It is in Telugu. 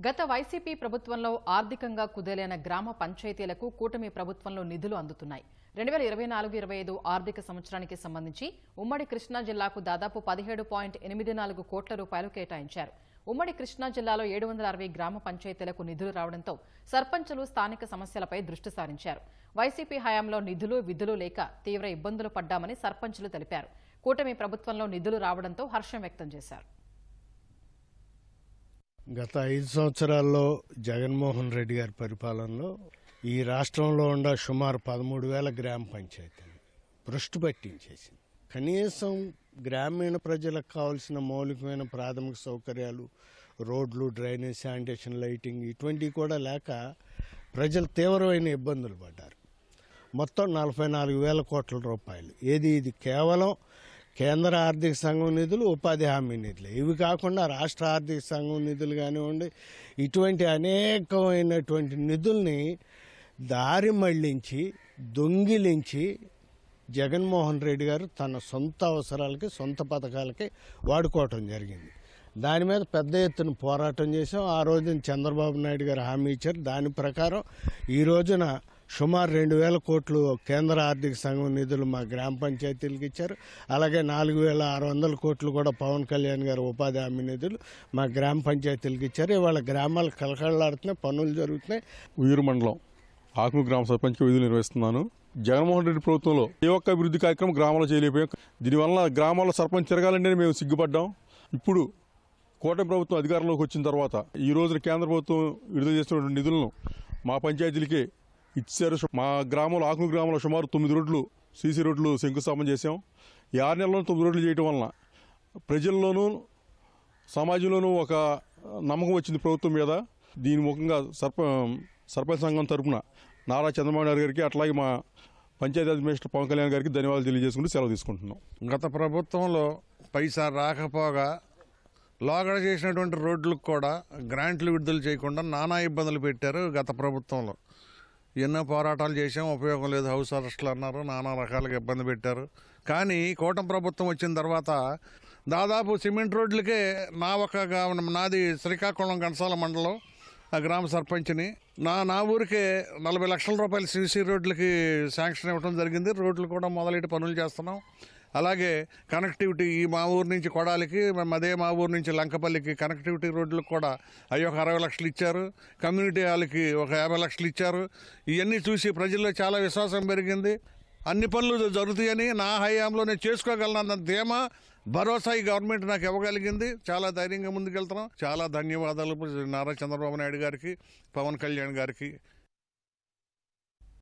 గత వైసీపీ ప్రభుత్వంలో ఆర్థికంగా కుదేలైన గ్రామ పంచాయతీలకు కూటమి ప్రభుత్వంలో నిధులు అందుతున్నాయి. 2024-25 ఆర్థిక సంవత్సరానికి సంబంధించి ఉమ్మడి కృష్ణా జిల్లాకు దాదాపు 17.84 కోట్ల రూపాయలు కేటాయించారు. ఉమ్మడి కృష్ణా జిల్లాలో 760 గ్రామ పంచాయతీలకు నిధులు రావడంతో సర్పంచులు స్థానిక సమస్యలపై దృష్టి సారించారు. వైసీపీ హయాంలో నిధులు విధులు లేక తీవ్ర ఇబ్బందులు పడ్డామని సర్పంచులు తెలిపారు. కూటమి ప్రభుత్వంలో నిధులు రావడంతో హర్షం వ్యక్తం చేశారు. గత 5 సంవత్సరాల్లో జగన్మోహన్ రెడ్డి గారి పరిపాలనలో ఈ రాష్ట్రంలో ఉన్న సుమారు 13,000 గ్రామ పంచాయతీలు భ్రష్టు పట్టించేసింది. కనీసం గ్రామీణ ప్రజలకు కావాల్సిన మౌలికమైన ప్రాథమిక సౌకర్యాలు, రోడ్లు, డ్రైనేజ్, శానిటేషన్, లైటింగ్ ఇటువంటివి కూడా లేక ప్రజలు తీవ్రమైన ఇబ్బందులు పడ్డారు. మొత్తం 44,000 కోట్ల రూపాయలు. ఇది కేవలం కేంద్ర ఆర్థిక సంఘం నిధులు, ఉపాధి హామీ నిధులు. ఇవి కాకుండా రాష్ట్ర ఆర్థిక సంఘం నిధులు కానివ్వండి, ఇటువంటి అనేకమైనటువంటి నిధుల్ని దారి మళ్లించి దొంగిలించి జగన్మోహన్ రెడ్డి గారు తన సొంత అవసరాలకి, సొంత పథకాలకి వాడుకోవటం జరిగింది. దాని మీద పెద్ద ఎత్తున పోరాటం చేసాం. ఆ రోజున చంద్రబాబు నాయుడు గారు హామీ ఇచ్చారు. దాని ప్రకారం ఈ రోజున సుమారు 2,000 కోట్లు కేంద్ర ఆర్థిక సంఘం నిధులు మా గ్రామ పంచాయతీలకు ఇచ్చారు. అలాగే 4,600 కోట్లు కూడా పవన్ కళ్యాణ్ గారు ఉపాధి హామీ నిధులు మా గ్రామ పంచాయతీలకు ఇచ్చారు. ఇవాళ గ్రామాలు కలకళలాడుతున్నాయి, పనులు జరుగుతున్నాయి. ఉయ్యూరు మండలం ఆకును గ్రామ సర్పంచ్ విధులు నిర్వహిస్తున్నాను. జగన్మోహన్ రెడ్డి ప్రభుత్వంలో ఏ ఒక్క అభివృద్ధి కార్యక్రమం గ్రామంలో చేయలేకపోయాం. దీనివల్ల గ్రామాల్లో సర్పంచ్ తిరగాలంటే మేము సిగ్గుపడ్డాం. ఇప్పుడు కూటమి ప్రభుత్వం అధికారంలోకి వచ్చిన తర్వాత ఈ రోజున కేంద్ర ప్రభుత్వం విడుదల చేస్తున్న నిధులను మా పంచాయతీలకే ఇచ్చారు. మా గ్రామంలో ఆకును గ్రామంలో సుమారు 9 రోడ్లు సీసీ రోడ్లు శంకుస్థాపన చేశాం. ఈ 6 నెలల్లో 9 రోడ్లు చేయడం వలన ప్రజల్లోనూ సమాజంలోనూ ఒక నమ్మకం వచ్చింది ప్రభుత్వం మీద. దీని ముఖంగా సర్పంచ్ సంఘం తరఫున నారా చంద్రబాబు నాయుడు గారికి, అట్లాగే మా పంచాయతీ అడ్మినిస్ట్రేటర్ పవన్ కళ్యాణ్ గారికి ధన్యవాదాలు తెలియజేసుకుంటూ సెలవు తీసుకుంటున్నాం. గత ప్రభుత్వంలో పైసా రాకపోగా లోగడ చేసినటువంటి రోడ్లకు కూడా గ్రాంట్లు విడుదల చేయకుండా నానా ఇబ్బందులు పెట్టారు. గత ప్రభుత్వంలో ఎన్నో పోరాటాలు చేసాం, ఉపయోగం లేదు, హౌస్ అరెస్టులు అన్నారు, నానా రకాలుగా ఇబ్బంది పెట్టారు. కానీ కూటమి ప్రభుత్వం వచ్చిన తర్వాత దాదాపు సిమెంట్ రోడ్లకే నాది శ్రీకాకుళం ఘంటసాల మండలం ఆ గ్రామ సర్పంచ్ని నా ఊరికే 40 లక్షల రూపాయలు సీసీ రోడ్లకి శాంక్షన్ ఇవ్వడం జరిగింది. రోడ్లు కూడా మొదలెట్టి పనులు చేస్తున్నాం. అలాగే కనెక్టివిటీ మా ఊరు నుంచి కొడాలికి, అదే మా ఊరు నుంచి లంకపల్లికి కనెక్టివిటీ రోడ్లకు కూడా ఒక 60 లక్షలు ఇచ్చారు. కమ్యూనిటీ హాల్కి ఒక 50 లక్షలు ఇచ్చారు. ఇవన్నీ చూసి ప్రజల్లో చాలా విశ్వాసం పెరిగింది. అన్ని పనులు జరుగుతాయని, నా హయాంలో నేను చేసుకోగలనన్న ధీమా, భరోసా ఈ గవర్నమెంట్ నాకు ఇవ్వగలిగింది. చాలా ధైర్యంగా ముందుకెళ్తున్నాం. చాలా ధన్యవాదాలు నారా చంద్రబాబు నాయుడు గారికి, పవన్ కళ్యాణ్ గారికి.